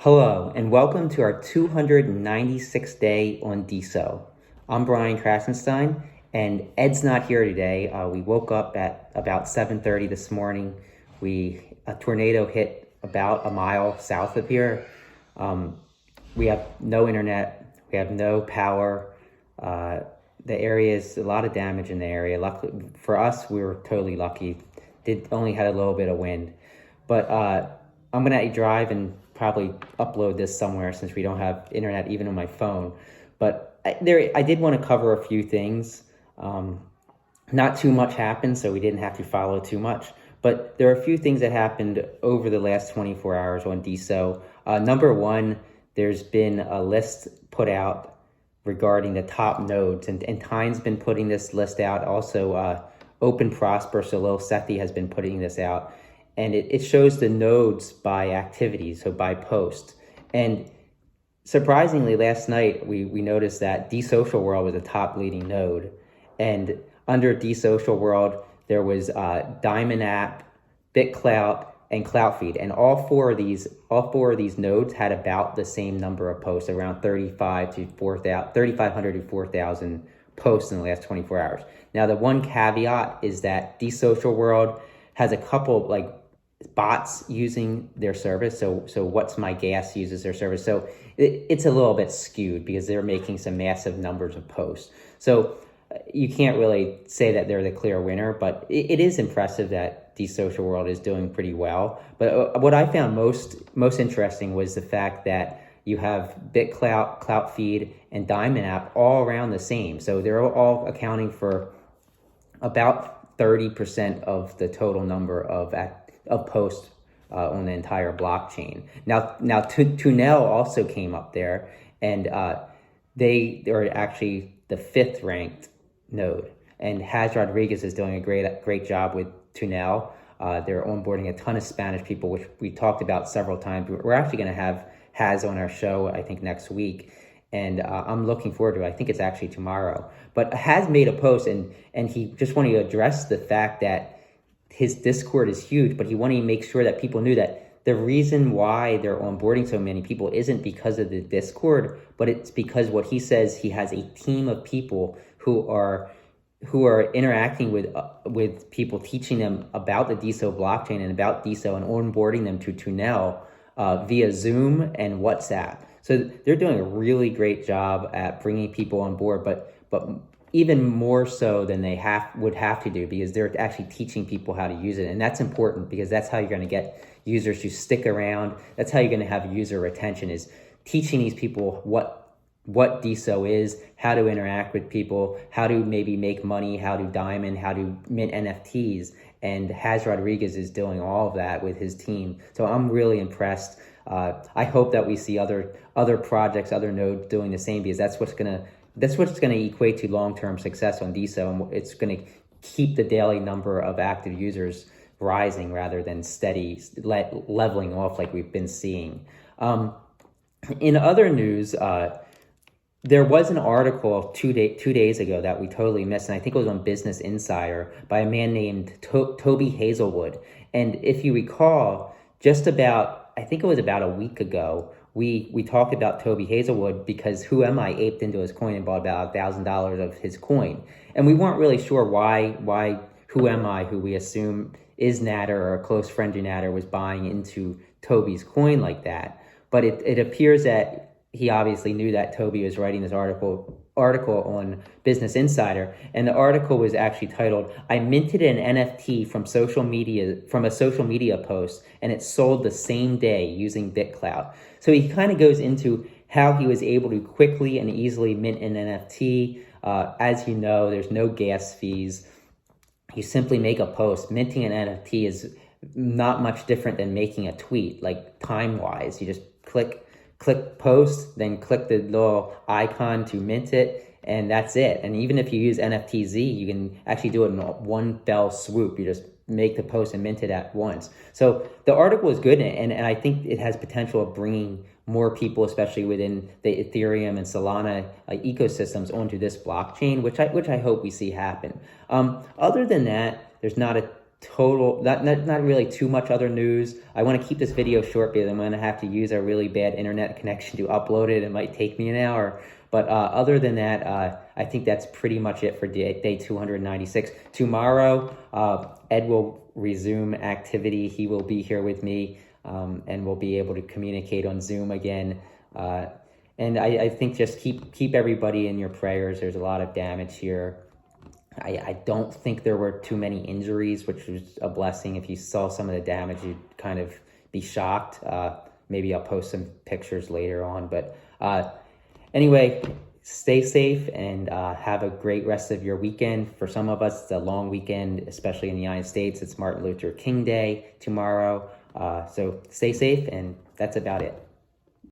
Hello, and welcome to our 296th day on Deso. I'm Brian Krasenstein, and Ed's not here today. We woke up at about 7:30 this morning. A tornado hit about a mile south of here. We have no internet. We have no power. The area is a lot of damage in the area. Luckily for us, we were totally lucky. Did only had a little bit of wind, but I'm gonna drive and probably upload this somewhere since we don't have internet even on my phone. But I did want to cover a few things. Not too much happened, so we didn't have to follow too much. But there are a few things that happened over the last 24 hours on DSO. Number one, there's been a list put out regarding the top nodes, and Tyne's been putting this list out. Also, Open Prosper, so Lil Sethi has been putting this out. And it shows the nodes by activity, so by post. And surprisingly, last night we noticed that DSocial World was a top leading node. And under DSocial World, there was Diamond App, BitClout, and CloutFeed. And all four of these nodes had about the same number of posts, around 3,500 to 4,000 posts in the last 24 hours. Now, the one caveat is that DSocial World has a couple bots using their service. So What's My Gas uses their service. So it's a little bit skewed because they're making some massive numbers of posts. So you can't really say that they're the clear winner, but it is impressive that DSocial World is doing pretty well. But what I found most interesting was the fact that you have BitClout, CloutFeed, and Diamond App all around the same. So they're all accounting for about 30% of the total number of posts on the entire blockchain. Now Tunel also came up there, and they are actually the 5th ranked node. And Haz Rodriguez is doing a great job with Tunel. They're onboarding a ton of Spanish people, which we talked about several times. We're actually going to have Haz on our show, I think, next week. And I'm looking forward to it. I think it's actually tomorrow. But Haz made a post, and he just wanted to address the fact that his Discord is huge, but he wanted to make sure that people knew that the reason why they're onboarding so many people isn't because of the Discord, but it's because what he says, he has a team of people who are interacting with people, teaching them about the Deso blockchain and about Deso, and onboarding them to Tunel via Zoom and WhatsApp. So they're doing a really great job at bringing people on board, but even more so than they would have to do, because they're actually teaching people how to use it. And that's important, because that's how you're going to get users to stick around. That's how you're going to have user retention, is teaching these people what Deso is, how to interact with people, how to maybe make money, how to diamond, how to mint NFTs. And Haz Rodriguez is doing all of that with his team. So I'm really impressed. I hope that we see other projects, other nodes doing the same, because that's what's going to equate to long-term success on Deso, and it's going to keep the daily number of active users rising rather than steady leveling off like we've been seeing. In other news, there was an article 2 days ago that we totally missed, and I think it was on Business Insider by a man named Toby Hazelwood. And if you recall, I think it was about a week ago, we talked about Toby Hazelwood because Who Am I aped into his coin and bought about $1,000 of his coin. And we weren't really sure why Who Am I, who we assume is Natter or a close friend to Natter, was buying into Toby's coin like that. But it appears that he obviously knew that Toby was writing this article on Business Insider, and the article was actually titled, "I minted an NFT from a social media post, and it sold the same day using BitClout." So he kind of goes into how he was able to quickly and easily mint an NFT. As you know, there's no gas fees. You simply make a post. Minting an NFT is not much different than making a tweet, like time-wise. You just click post, then click the little icon to mint it, and that's it. And even if you use NFTZ, you can actually do it in one fell swoop. You just make the post and mint it at once. So the article is good, and I think it has potential of bringing more people, especially within the Ethereum and Solana ecosystems, onto this blockchain, which I hope we see happen. Other than that, there's not not really too much other news. I want to keep this video short because I'm going to have to use a really bad internet connection to upload it. It might take me an hour. But other than that, I think that's pretty much it for day 296. Tomorrow, Ed will resume activity. He will be here with me, and we'll be able to communicate on Zoom again. And I think just keep everybody in your prayers. There's a lot of damage here. I don't think there were too many injuries, which was a blessing. If you saw some of the damage, you'd kind of be shocked. Maybe I'll post some pictures later on. But anyway, stay safe and have a great rest of your weekend. For some of us, it's a long weekend, especially in the United States. It's Martin Luther King Day tomorrow. So stay safe, and that's about it.